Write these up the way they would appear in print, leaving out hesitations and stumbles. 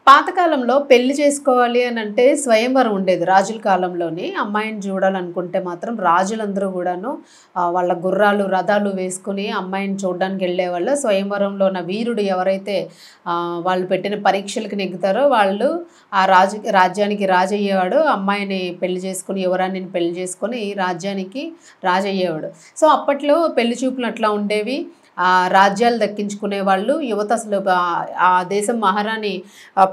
పాతకాలంలో పెళ్లి చేసుకోవాలి అని అంటే స్వయంవరం ఉండేది. రాజుల కాలంలోని అమ్మాయిని చూడాలనుకుంటే మాత్రం రాజులందరూ కూడాను వాళ్ళ గుర్రాలు, రథాలు వేసుకొని అమ్మాయిని చూడడానికి వెళ్ళేవాళ్ళు. స్వయంవరంలో ఉన్న వీరుడు ఎవరైతే వాళ్ళు పెట్టిన పరీక్షలకు నెగ్గుతారో వాళ్ళు ఆ రాజ్యానికి రాజయ్యేవాడు. అమ్మాయిని పెళ్లి చేసుకొని, యువరాణిని పెళ్లి చేసుకొని రాజ్యానికి రాజయ్యేవాడు. సో అప్పట్లో పెళ్లి చూపులు అట్లా ఉండేవి. రాజ్యాలు దక్కించుకునే వాళ్ళు. యువత అసలు ఆ దేశం మహారాణి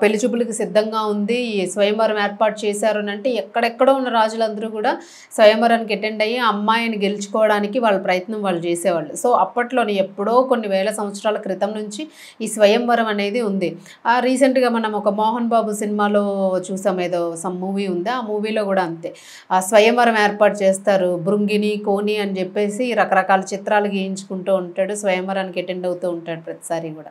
పెళ్లి చూపులకు సిద్ధంగా ఉంది, స్వయంవరం ఏర్పాటు చేశారు అని అంటే ఎక్కడెక్కడో ఉన్న రాజులందరూ కూడా స్వయంవరానికి అటెండ్ అయ్యి అమ్మాయిని గెలుచుకోవడానికి వాళ్ళ ప్రయత్నం వాళ్ళు చేసేవాళ్ళు. సో అప్పట్లోని ఎప్పుడో కొన్ని వేల సంవత్సరాల క్రితం నుంచి ఈ స్వయంవరం అనేది ఉంది. రీసెంట్గా మనం ఒక మోహన్ బాబు సినిమాలో చూసాం, ఏదో సమ్ మూవీ ఉంది, ఆ మూవీలో కూడా అంతే. స్వయంవరం ఏర్పాటు చేస్తారు, భృంగిని కోని అని చెప్పేసి రకరకాల చిత్రాలు గీయించుకుంటూ ఉంటాడు, స్వయంవరానికి అటెండ్ అవుతూ ఉంటాడు ప్రతిసారి కూడా.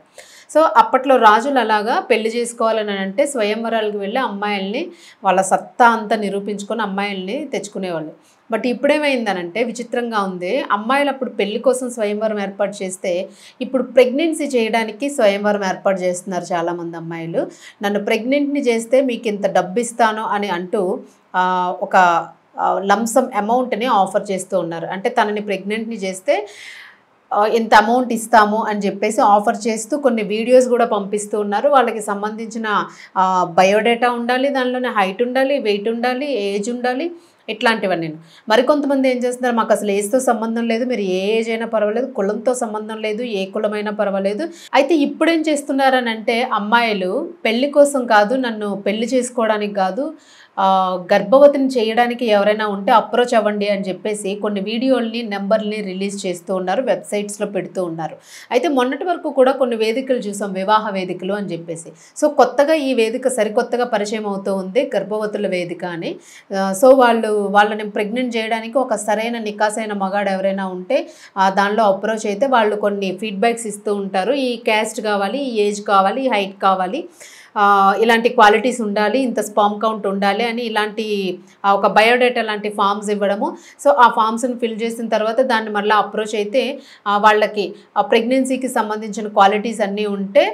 సో అప్పట్లో రాజులు అలాగా పెళ్లి చేసుకోవాలని అంటే స్వయంవరాలకు వెళ్ళి అమ్మాయిల్ని వాళ్ళ సత్తా అంతా నిరూపించుకొని అమ్మాయిల్ని తెచ్చుకునేవాళ్ళు. బట్ ఇప్పుడేమైందనంటే విచిత్రంగా ఉంది, అమ్మాయిలు అప్పుడు పెళ్లి కోసం స్వయంవరం ఏర్పాటు చేస్తే ఇప్పుడు ప్రెగ్నెన్సీ చేయడానికి స్వయంవరం ఏర్పాటు చేస్తున్నారు చాలామంది అమ్మాయిలు. నన్ను ప్రెగ్నెంట్ని చేస్తే మీకు ఇంత డబ్బు ఇస్తాను అని అంటూ ఒక లంసమ్ అమౌంట్ని ఆఫర్ చేస్తూ ఉన్నారు. అంటే తనని ప్రెగ్నెంట్ని చేస్తే ఎంత అమౌంట్ ఇస్తాము అని చెప్పేసి ఆఫర్ చేస్తూ కొన్ని వీడియోస్ కూడా పంపిస్తూ ఉన్నారు. వాళ్ళకి సంబంధించిన బయోడేటా ఉండాలి, దానిలోనే హైట్ ఉండాలి, వెయిట్ ఉండాలి, ఏజ్ ఉండాలి, ఇట్లాంటివన్నీ. మరికొంతమంది ఏం చేస్తున్నారు, మాకు అసలు ఏజ్తో సంబంధం లేదు, మీరు ఏ ఏజ్ అయినా పర్వాలేదు, కులంతో సంబంధం లేదు, ఏ కులమైనా పర్వాలేదు. అయితే ఇప్పుడేం చేస్తున్నారని అంటే అమ్మాయిలు పెళ్లి కోసం కాదు, నన్ను పెళ్లి చేసుకోవడానికి కాదు, గర్భవతిని చేయడానికి ఎవరైనా ఉంటే అప్రోచ్ అవ్వండి అని చెప్పేసి కొన్ని వీడియోల్ని, నెంబర్ని రిలీజ్ చేస్తూ ఉన్నారు, వెబ్సైట్స్లో పెడుతూ ఉన్నారు. అయితే మొన్నటి వరకు కూడా కొన్ని వేదికలు చూసాం, వివాహ వేదికలు అని చెప్పేసి. సో కొత్తగా ఈ వేదిక సరికొత్తగా పరిచయం అవుతూ ఉంది, గర్భవతుల వేదిక అని. సో వాళ్ళని ప్రెగ్నెంట్ చేయడానికి ఒక సరైన నికాసైన మగాడు ఎవరైనా ఉంటే దానిలో అప్రోచ్ అయితే వాళ్ళు కొన్ని ఫీడ్బ్యాక్స్ ఇస్తూ ఉంటారు. ఈ క్యాస్ట్ కావాలి, ఈ ఏజ్ కావాలి, ఈ హైట్ కావాలి, ఇలాంటి క్వాలిటీస్ ఉండాలి, ఇంత స్పర్మ్ కౌంట్ ఉండాలి అని ఇలాంటి ఒక బయోడేటా లాంటి ఫామ్స్ ఇవ్వడము. సో ఆ ఫామ్స్ని ఫిల్ చేసిన తర్వాత దాన్ని మళ్ళీ అప్రోచ్ అయితే వాళ్ళకి ప్రెగ్నెన్సీకి సంబంధించిన క్వాలిటీస్ అన్నీ ఉంటే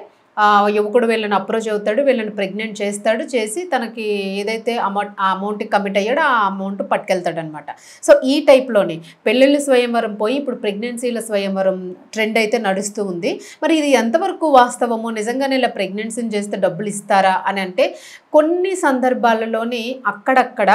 యువకుడు వీళ్ళని అప్రోచ్ అవుతాడు, వీళ్ళని ప్రెగ్నెంట్ చేస్తాడు, చేసి తనకి ఏదైతే అమౌంట్కి కమిట్ అయ్యాడో ఆ అమౌంట్ పట్టుకెళ్తాడు అనమాట. సో ఈ టైప్లోని పెళ్ళిళ్ళ స్వయంవరం పోయి ఇప్పుడు ప్రెగ్నెన్సీల స్వయంవరం ట్రెండ్ అయితే నడుస్తూ ఉంది. మరి ఇది ఎంతవరకు వాస్తవము, నిజంగానే ఇలా ప్రెగ్నెన్సీని చేస్తే డబ్బులు ఇస్తారా అని అంటే కొన్ని సందర్భాలలోని అక్కడక్కడ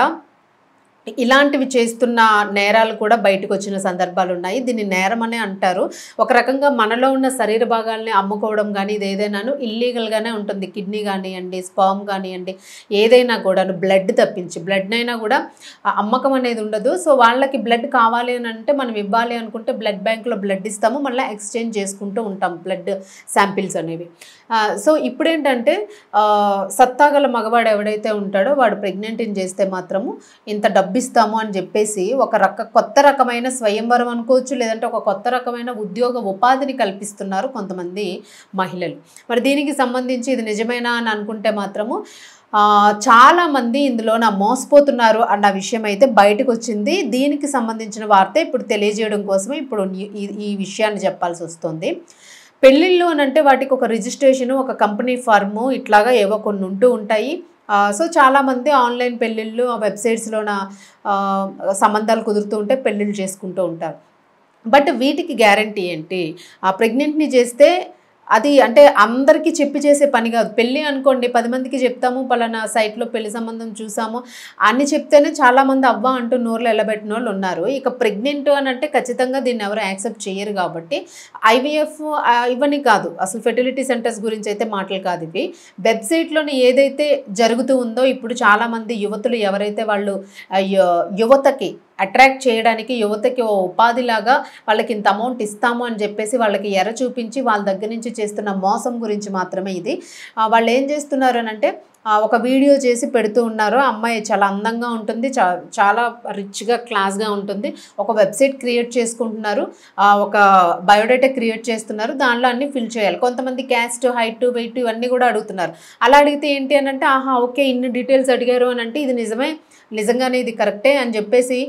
ఇలాంటివి చేస్తున్న నేరాలు కూడా బయటకు వచ్చిన సందర్భాలు ఉన్నాయి. దీన్ని నేరం అనే అంటారు. ఒక రకంగా మనలో ఉన్న శరీర భాగాల్ని అమ్ముకోవడం కానీ ఇది ఏదైనాను ఇల్లీగల్గానే ఉంటుంది. కిడ్నీ కానివ్వండి, స్పర్మ్ కానివ్వండి, ఏదైనా కూడా బ్లడ్ తప్పించి బ్లడ్నైనా కూడా అమ్మకం అనేది ఉండదు. సో వాళ్ళకి బ్లడ్ కావాలి అని అంటే మనం ఇవ్వాలి అనుకుంటే బ్లడ్ బ్యాంక్లో బ్లడ్ ఇస్తాము, మళ్ళీ ఎక్స్చేంజ్ చేసుకుంటూ ఉంటాం బ్లడ్ శాంపిల్స్ అనేవి. సో ఇప్పుడేంటంటే సత్తాగల మగవాడు ఎవడైతే ఉంటాడో వాడు ప్రెగ్నెంట్ని చేస్తే మాత్రము ఇంత డబ్బిస్తాము అని చెప్పేసి ఒక కొత్త రకమైన స్వయంవరం అనుకోవచ్చు, లేదంటే ఒక కొత్త రకమైన ఉపాధిని కల్పిస్తున్నారు కొంతమంది మహిళలు. మరి దీనికి సంబంధించి ఇది నిజమేనా అని అనుకుంటే మాత్రము చాలామంది ఇందులో మోసపోతున్నారు అన్న విషయం అయితే బయటకు వచ్చింది. దీనికి సంబంధించిన వార్త ఇప్పుడు తెలియజేయడం కోసమే ఇప్పుడు ఈ విషయాన్ని చెప్పాల్సి వస్తుంది. పెళ్ళిళ్ళు అని అంటే వాటికి ఒక రిజిస్ట్రేషను, ఒక కంపెనీ ఫార్ము, ఇట్లాగా ఏవో కొన్ని ఉంటూ ఉంటాయి. సో చాలామంది ఆన్లైన్ పెళ్ళిళ్ళు వెబ్సైట్స్లోన సంబంధాలు కుదురుతూ ఉంటే పెళ్ళిళ్ళు చేసుకుంటూ ఉంటారు. బట్ వీటికి గ్యారంటీ ఏంటి? ప్రెగ్నెంట్ని చేస్తే అది అంటే అందరికీ చెప్పి చేసే పని కాదు. పెళ్ళి అనుకోండి 10 మందికి చెప్తాము, పలానా సైట్లో పెళ్లి సంబంధం చూసాము అని చెప్తేనే చాలామంది అవ్వ అంటూ నోర్లు ఎల్లబెట్టిన వాళ్ళు ఉన్నారు. ఇక ప్రెగ్నెంట్ అని అంటే ఖచ్చితంగా దీన్ని ఎవరు యాక్సెప్ట్ చేయరు. కాబట్టి ఐవీఎఫ్ ఇవన్నీ కాదు, అసలు ఫెర్టిలిటీ సెంటర్స్ గురించి అయితే మాటలు కాదు ఇవి. వెబ్సైట్లోని ఏదైతే జరుగుతూ ఉందో ఇప్పుడు చాలామంది యువతులు ఎవరైతే వాళ్ళు యువతకి అట్రాక్ట్ చేయడానికి, యువతకి ఓ ఉపాధిలాగా వాళ్ళకి ఇంత అమౌంట్ ఇస్తాము అని చెప్పేసి వాళ్ళకి ఎర చూపించి వాళ్ళ దగ్గర నుంచి చేస్తున్న మోసం గురించి మాత్రమే ఇది. వాళ్ళు ఏం చేస్తున్నారు అని అంటే ఒక వీడియో చేసి పెడుతూ ఉన్నారు. అమ్మాయి చాలా అందంగా ఉంటుంది, చాలా రిచ్గా క్లాస్గా ఉంటుంది. ఒక వెబ్సైట్ క్రియేట్ చేసుకుంటున్నారు, ఒక బయోడేటా క్రియేట్ చేస్తున్నారు, దానిలో అన్నీ ఫిల్ చేయాలి. కొంతమంది క్యాస్ట్, హైట్, వెయిట్ ఇవన్నీ కూడా అడుగుతున్నారు. అలా అడిగితే ఏంటి అని అంటే ఆహా ఓకే ఇన్ని డీటెయిల్స్ అడిగారు అని అంటే ఇది నిజమే, నిజంగానే ఇది కరెక్టే అని చెప్పేసి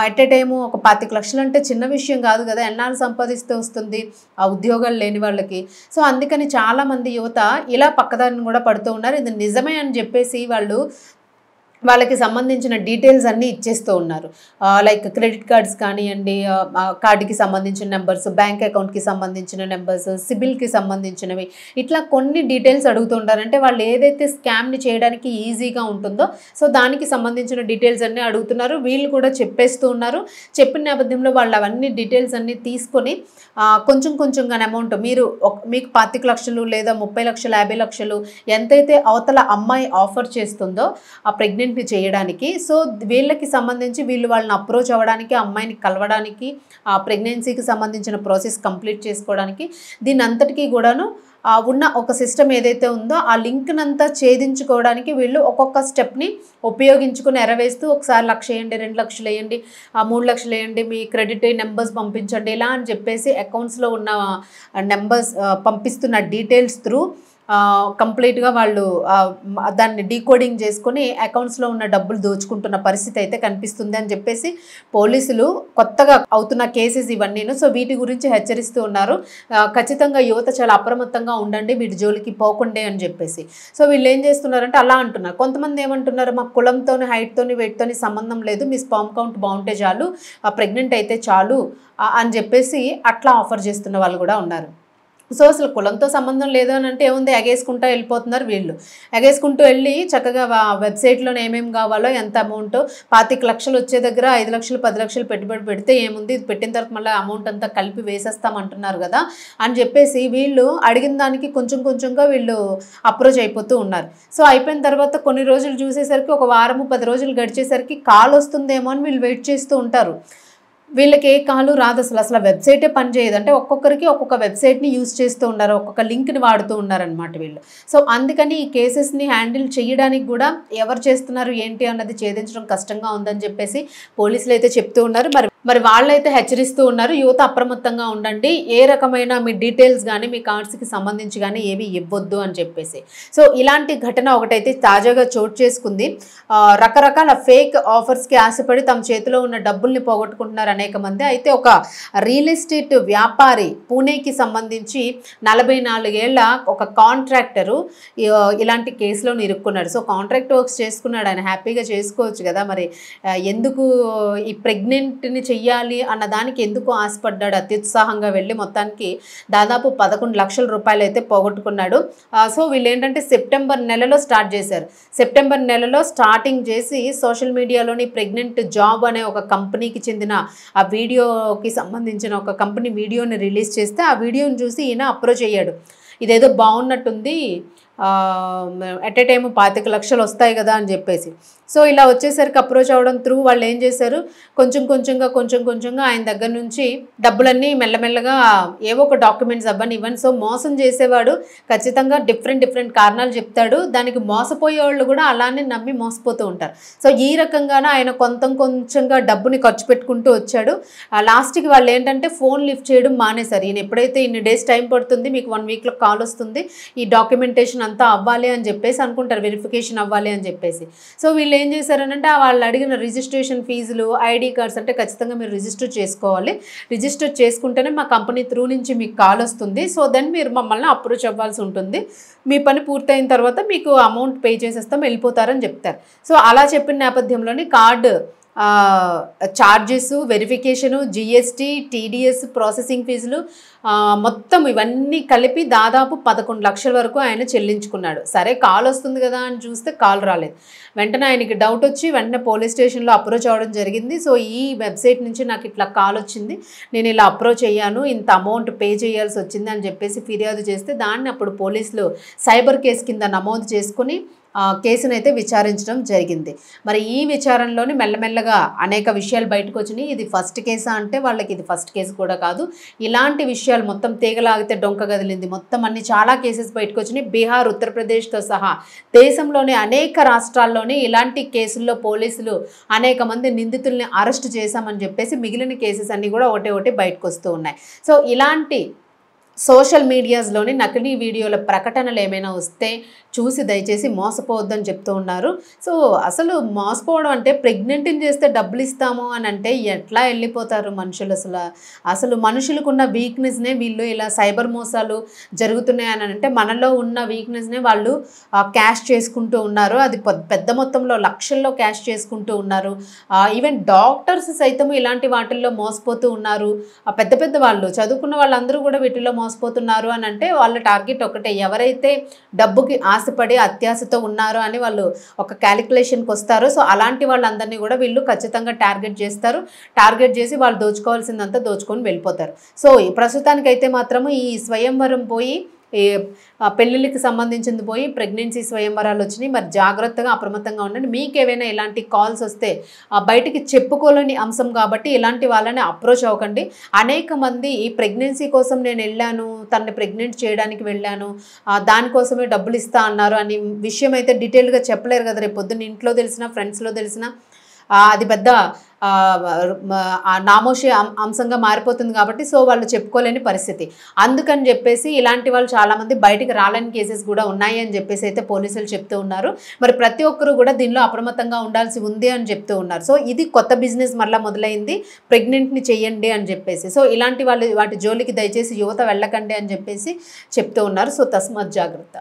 ఎట్ ఏ టైము ఒక 25 లక్షలు అంటే చిన్న విషయం కాదు కదా, ఎన్నాళ్ళు సంపాదిస్తే వస్తుంది ఆ ఉద్యోగాలు లేని వాళ్ళకి. సో అందుకని చాలామంది యువత ఇలా పక్కదారిని కూడా పడుతూ ఉన్నారు. ఇది నిజమే అని చెప్పేసి వాళ్ళకి సంబంధించిన డీటెయిల్స్ అన్నీ ఇచ్చేస్తూ ఉన్నారు. లైక్ క్రెడిట్ కార్డ్స్ కానివ్వండి, కార్డుకి సంబంధించిన నెంబర్స్, బ్యాంక్ అకౌంట్కి సంబంధించిన నెంబర్స్, సిబిల్కి సంబంధించినవి, ఇట్లా కొన్ని డీటెయిల్స్ అడుగుతూ ఉంటారు. అంటే వాళ్ళు ఏదైతే స్కామ్ని చేయడానికి ఈజీగా ఉంటుందో సో దానికి సంబంధించిన డీటెయిల్స్ అన్నీ అడుగుతున్నారు. వీళ్ళు కూడా చెప్పేస్తూ ఉన్నారు. చెప్పిన నేపథ్యంలో వాళ్ళు అవన్నీ డీటెయిల్స్ అన్నీ తీసుకొని కొంచెం కొంచెంగా అమౌంట్ మీకు 25 లక్షలు లేదా 30 లక్షలు 50 లక్షలు ఎంతైతే అవతల అమ్మాయి ఆఫర్ చేస్తుందో ఆ ప్రెగ్నెంట్ని చేయడానికి, సో వీళ్ళకి సంబంధించి వాళ్ళని అప్రోచ్ అవ్వడానికి, అమ్మాయిని కలవడానికి, ఆ ప్రెగ్నెన్సీకి సంబంధించిన ప్రాసెస్ కంప్లీట్ చేసుకోవడానికి, దీని అంతటికీ కూడాను ఉన్న ఒక సిస్టమ్ ఏదైతే ఉందో ఆ లింక్నంతా ఛేదించుకోవడానికి వీళ్ళు ఒక్కొక్క స్టెప్ని ఉపయోగించుకుని ఎరవేస్తూ ఒకసారి 1,00,000 వేయండి, 2,00,000 వేయండి, 3,00,000 వేయండి, మీ క్రెడిట్ నెంబర్స్ పంపించండి, ఇలా అని చెప్పేసి అకౌంట్స్లో ఉన్న నెంబర్స్ పంపిస్తున్న డీటెయిల్స్ త్రూ కంప్లీట్గా వాళ్ళు దాన్ని డీకోడింగ్ చేసుకొని అకౌంట్స్లో ఉన్న డబ్బులు దోచుకుంటున్న పరిస్థితి అయితే కనిపిస్తుంది అని చెప్పేసి పోలీసులు కొత్తగా అవుతున్న కేసెస్ ఇవన్నీను. సో వీటి గురించి హెచ్చరిస్తూ ఉన్నారు. ఖచ్చితంగా యువత చాలా అప్రమత్తంగా ఉండండి, వీటి జోలికి పోకుండే అని చెప్పేసి. సో వీళ్ళు ఏం చేస్తున్నారంటే అలా అంటున్నారు. కొంతమంది ఏమంటున్నారు, మా కులంతోని, హైట్తోని, వెయిట్తోని సంబంధం లేదు, మీ స్పర్మ్ కౌంట్ బాగుంటే చాలు, ప్రెగ్నెంట్ అయితే చాలు అని చెప్పేసి అట్లా ఆఫర్ చేస్తున్న వాళ్ళు కూడా ఉన్నారు. సో అసలు కులంతో సంబంధం లేదు అని అంటే ఏముంది, ఎగేసుకుంటూ వెళ్ళిపోతున్నారు వీళ్ళు. ఎగేసుకుంటూ వెళ్ళి చక్కగా వెబ్సైట్లో ఏమేమి కావాలో, ఎంత అమౌంట్, 25 లక్షలు వచ్చే దగ్గర 5 లక్షలు 10 లక్షలు పెట్టుబడి పెడితే ఏముంది, ఇది పెట్టిన తర్వాత మళ్ళీ అమౌంట్ అంతా కలిపి వేసేస్తామంటున్నారు కదా అని చెప్పేసి వీళ్ళు అడిగిన దానికి కొంచెం కొంచెంగా వీళ్ళు అప్రోచ్ అయిపోతూ ఉన్నారు. సో అయిపోయిన తర్వాత కొన్ని రోజులు చూసేసరికి, ఒక వారము 10 రోజులు గడిచేసరికి కాల్ వస్తుందేమో అని వీళ్ళు వెయిట్ చేస్తూ ఉంటారు. వీళ్ళకి ఏ కాలు రాదు, అసలు వెబ్సైటే పనిచేయదు. అంటే ఒక్కొక్కరికి ఒక్కొక్క వెబ్సైట్ని యూజ్ చేస్తూ ఉన్నారు, ఒక్కొక్క లింక్ని వాడుతూ ఉన్నారనమాట వీళ్ళు. సో అందుకని ఈ కేసెస్ని హ్యాండిల్ చేయడానికి కూడా ఎవరు చేస్తున్నారు ఏంటి అన్నది ఛేదించడం కష్టంగా ఉందని చెప్పేసి పోలీసులు అయితే చెప్తూ ఉన్నారు. మరి వాళ్ళైతే హెచ్చరిస్తూ ఉన్నారు, యువత అప్రమత్తంగా ఉండండి, ఏ రకమైన మీ డీటెయిల్స్ కానీ మీ కార్డ్స్కి సంబంధించి కానీ ఏవి ఇవ్వద్దు అని చెప్పేసి. సో ఇలాంటి ఘటన ఒకటైతే తాజాగా చోటు చేసుకుంది. రకరకాల ఫేక్ ఆఫర్స్కి ఆశపడి తమ చేతిలో ఉన్న డబ్బుల్ని పోగొట్టుకుంటున్నారు అనేక మంది. అయితే ఒక రియల్ ఎస్టేట్ వ్యాపారి పూణేకి సంబంధించి 44 ఏళ్ల ఒక కాంట్రాక్టరు ఇలాంటి కేసులో ఇరుక్కున్నాడు. సో కాంట్రాక్ట్ వర్క్స్ చేసుకున్నాడు, ఆయన హ్యాపీగా చేసుకోవచ్చు కదా, మరి ఎందుకు ఈ ప్రెగ్నెంట్ని చెయ్యాలి అన్న దానికి ఎందుకు ఆశపడ్డాడు, అత్యుత్సాహంగా వెళ్ళి మొత్తానికి దాదాపు 11 లక్షల రూపాయలు అయితే పోగొట్టుకున్నాడు. సో వీళ్ళు ఏంటంటే సెప్టెంబర్ నెలలో స్టార్ట్ చేశారు. సెప్టెంబర్ నెలలో స్టార్టింగ్ చేసి సోషల్ మీడియాలోని ప్రెగ్నెంట్ జాబ్ అనే ఒక కంపెనీకి చెందిన ఆ వీడియోకి సంబంధించిన ఒక కంపెనీ వీడియోని రిలీజ్ చేస్తే ఆ వీడియోని చూసి ఈయన అప్రోచ్ అయ్యాడు. ఇదేదో బాగున్నట్టుంది, ఎట్ ఏ టైము 25 లక్షలు వస్తాయి కదా అని చెప్పేసి. సో ఇలా వచ్చేసరికి అప్రోచ్ అవ్వడం త్రూ వాళ్ళు ఏం చేశారు, కొంచెం కొంచెంగా ఆయన దగ్గర నుంచి డబ్బులన్నీ మెల్లమెల్లగా ఏవో ఒక డాక్యుమెంట్స్ ఇవ్వని. సో మోసం చేసేవాడు ఖచ్చితంగా డిఫరెంట్ కారణాలు చెప్తాడు, దానికి మోసపోయే వాళ్ళు కూడా అలానే నమ్మి మోసపోతూ ఉంటారు. సో ఈ రకంగానే ఆయన కొంచెంగా డబ్బుని ఖర్చు పెట్టుకుంటూ వచ్చాడు. లాస్ట్కి వాళ్ళు ఏంటంటే ఫోన్ లిఫ్ట్ చేయడం మానేశారు. ఈయన ఎప్పుడైతే ఇన్ని డేస్ టైం పడుతుంది, మీకు 1 వీక్లో కాల్ వస్తుంది, ఈ డాక్యుమెంటేషన్ అంతా అవ్వాలి అని చెప్పేసి అనుకుంటారు, వెరిఫికేషన్ అవ్వాలి అని చెప్పేసి. సో వీళ్ళు ఏం చేశారనంటే వాళ్ళు అడిగిన రిజిస్ట్రేషన్ ఫీజులు, ఐడి కార్డ్స్ అంటే ఖచ్చితంగా మీరు రిజిస్టర్ చేసుకోవాలి, రిజిస్టర్ చేసుకుంటేనే మా కంపెనీ త్రూ నుంచి మీకు కాల్ వస్తుంది, సో దెన్ మీరు మమ్మల్ని అప్రోచ్ అవ్వాల్సి ఉంటుంది, మీ పని పూర్తయిన తర్వాత మీకు అమౌంట్ పే చేసేస్తాం, వెళ్ళిపోతారని చెప్తారు. సో అలా చెప్పిన నేపథ్యంలోని card charges, verification, GST, TDS, processing ఫీజులు మొత్తం ఇవన్నీ కలిపి దాదాపు 11 లక్షల వరకు ఆయన చెల్లించుకున్నాడు. సరే కాల్ వస్తుంది కదా అని చూస్తే కాల్ రాలేదు. వెంటనే ఆయనకి డౌట్ వచ్చి వెంటనే పోలీస్ స్టేషన్లో అప్రోచ్ అవ్వడం జరిగింది. సో ఈ వెబ్సైట్ నుంచి నాకు ఇట్లా కాల్ వచ్చింది, నేను ఇలా అప్రోచ్ అయ్యాను, ఇంత అమౌంట్ పే చేయాల్సి వచ్చింది అని చెప్పేసి ఫిర్యాదు చేస్తే దాన్ని అప్పుడు పోలీసులు సైబర్ కేసు కింద నమోదు చేసుకుని కేసునైతే విచారించడం జరిగింది. మరి ఈ విచారణలోని మెల్లమెల్లగా అనేక విషయాలు బయటకు వచ్చినాయి. ఇది ఫస్ట్ కేసా అంటే వాళ్ళకి ఇది ఫస్ట్ కేసు కూడా కాదు. ఇలాంటి విషయాలు మొత్తం తీగలాగితే డొంక గదిలింది, మొత్తం అన్ని చాలా కేసెస్ బయటకు వచ్చినాయి. బీహార్, ఉత్తరప్రదేశ్తో సహా దేశంలోని అనేక రాష్ట్రాల్లోని ఇలాంటి కేసుల్లో పోలీసులు అనేక మంది నిందితుల్ని అరెస్ట్ చేశామని చెప్పేసి మిగిలిన కేసెస్ అన్నీ కూడా ఒకటి బయటకు వస్తూ ఉన్నాయి. సో ఇలాంటి సోషల్ మీడియాస్‌లోని నకిలీ వీడియోల ప్రకటనలు ఏమైనా వస్తే చూసి దయచేసి మోసపోవద్దని చెప్తూ ఉన్నారు. సో, అసలు మోసపోవడం అంటే ప్రెగ్నెంట్‌ని చేస్తే డబ్బులిస్తాము అనంటే ఎట్లా ఎళ్ళిపోతారు మనుషులసల? అసలు మనుషులకున్న వీక్‌నెస్‌నే వీళ్ళు ఇలా సైబర్ మోసాలు జరుగుతున్నాయనంటే మనలో ఉన్న వీక్‌నెస్‌నే వాళ్ళు క్యాష్ చేసుకుంటూ ఉన్నారు. అది పెద్ద మొత్తంలో లక్షల్లో క్యాష్ చేసుకుంటూ ఉన్నారు. ఈవెన్ డాక్టర్స్ సైతం ఇలాంటి వాటిల్లో మోసపోతూ ఉన్నారు. పెద్ద పెద్ద వాళ్ళు చదువుకున్న వాళ్ళందరూ కూడా వీటిల్లో మోసపోతున్నారు అనంటే వాళ్ళ టార్గెట్ ఒకటే. ఎవరైతే డబ్బుకి ఆశపడి అత్యాశతో ఉన్నారో అని వాళ్ళు ఒక క్యాలిక్యులేషన్‌కి వస్తారో సో, అలాంటి వాళ్ళందరినీ కూడా వీళ్ళు ఖచ్చితంగా టార్గెట్ చేస్తారు. టార్గెట్ చేసి వాళ్ళు దోచుకోవాల్సిందంతా దోచుకొని వెళ్ళిపోతారు. సో, ప్రస్తుతానికైతే మాత్రము ఈ స్వయంవరం పోయి ఈ పెళ్ళిళ్ళకి సంబంధించింది పోయి ప్రెగ్నెన్సీ స్వయంవరాలు వచ్చినాయి. మరి జాగ్రత్తగా అప్రమత్తంగా ఉండండి. మీకేవైనా ఇలాంటి కాల్స్ వస్తే బయటికి చెప్పుకోలేని అంశం కాబట్టి ఇలాంటి వాళ్ళని అప్రోచ్ అవ్వకండి. అనేక మంది ఈ ప్రెగ్నెన్సీ కోసం నేను వెళ్ళాను, తనని ప్రెగ్నెంట్ చేయడానికి వెళ్ళాను, దానికోసమే డబ్బులు ఇస్తా అన్నారు అని విషయం అయితే డీటెయిల్‌గా చెప్పలేరు కదా! రేపు పొద్దున్న ఇంట్లో తెలిసినా, ఫ్రెండ్స్‌లో తెలిసినా అది పెద్ద నామోషి అంశంగా మారిపోతుంది కాబట్టి సో, వాళ్ళు చెప్పుకోలేని పరిస్థితి. అందుకని చెప్పేసి ఇలాంటి వాళ్ళు చాలామంది బయటికి రాలేని కేసెస్ కూడా ఉన్నాయి అని చెప్పేసి అయితే పోలీసులు చెప్తూ ఉన్నారు. మరి ప్రతి ఒక్కరు కూడా దీనిలో అప్రమత్తంగా ఉండాల్సి ఉంది అని చెప్తూ ఉన్నారు. సో, ఇది కొత్త బిజినెస్ మరలా మొదలైంది. ప్రెగ్నెంట్‌ని చెయ్యండి అని చెప్పేసి. సో, ఇలాంటి వాళ్ళు వాటి జోలికి దయచేసి యువత వెళ్ళకండి అని చెప్పేసి చెప్తూ ఉన్నారు. సో, తస్మాత్ జాగ్రత్త.